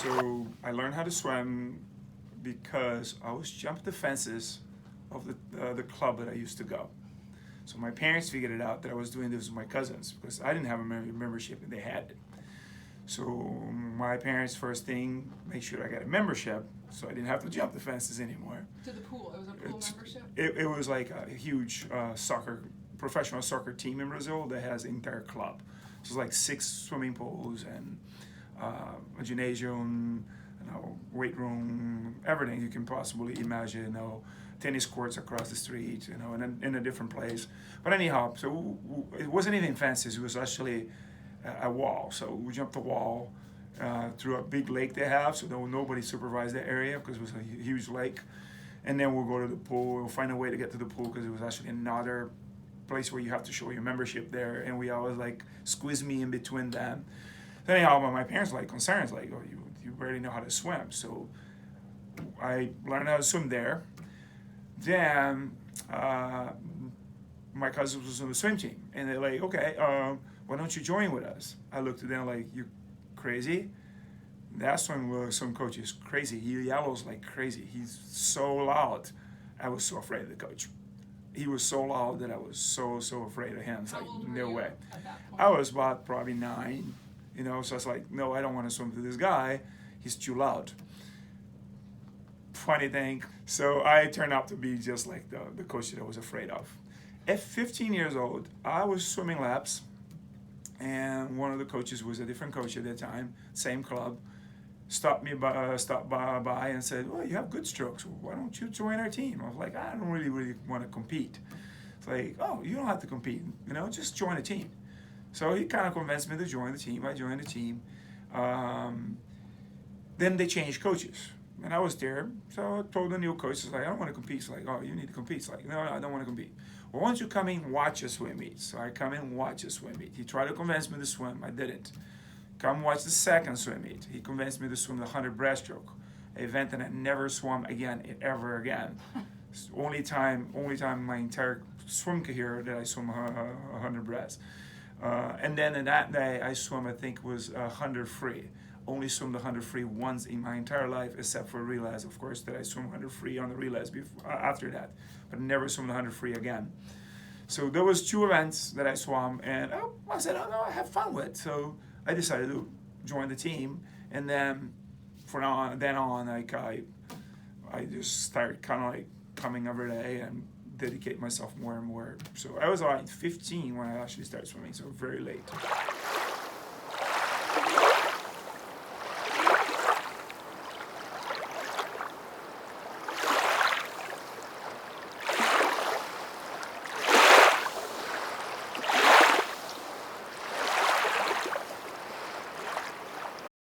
So I learned how to swim because I was jumping the fences of the club that I used to go. So my parents figured it out that I was doing this with my cousins because I didn't have a membership and they had it. So my parents first thing made sure I got a membership so I didn't have to jump the fences anymore. To the pool. It was a pool membership? It was like a huge professional soccer team in Brazil that has an entire club. So it's like 6 swimming pools and a gymnasium, weight room, everything you can possibly imagine. Tennis courts across the street, in a different place. But anyhow, so it wasn't even fences. It was actually a wall. So we jumped the wall through a big lake they have, so nobody supervised the area because it was a huge lake. And then we'll go to the pool. We'll find a way to get to the pool because it was actually another place where you have to show your membership there. And we always squeeze me in between them. So anyhow, my parents concerns oh, you barely know how to swim. So I learned how to swim there. Then my cousin was on the swim team, and they're like, okay, why don't you join with us? I looked at them like, you crazy? That swim coach is crazy. He yells like crazy. He's so loud. I was so afraid of the coach. He was so loud that I was so afraid of him. It's How like, old no were you way. at that point? I was about probably 9, so it's like, no, I don't want to swim with this guy. He's too loud. Funny thing. So I turned out to be just like the coach that I was afraid of. At 15 years old, I was swimming laps, and one of the coaches was a different coach at that time, same club, stopped by and said, well, you have good strokes. Why don't you join our team? I was like, I don't really want to compete. It's like, oh, you don't have to compete, just join a team. So he kind of convinced me to join the team. I joined the team. Then they changed coaches. And I was there, so I told the new coach, I don't want to compete. It's like, oh, you need to compete. It's like, no, I don't want to compete. Well, why don't you come in and watch a swim meet? So I come in and watch a swim meet. He tried to convince me to swim. I didn't. Come watch the second swim meet. He convinced me to swim the 100 breaststroke, an event that I never swam ever again. Only time in my entire swim career that I swam 100 breast. And then in that day, I swam, I think, was 100 free. Only swum the 100 free once in my entire life, except for relays, of course, that I swam 100 free on the relays after that, but never swum the 100 free again. So there was 2 events that I swam, and I said, oh no, I have fun with. So I decided to join the team, and then from then on, I just started kind of coming every day and dedicate myself more and more. So I was 15 when I actually started swimming, so very late.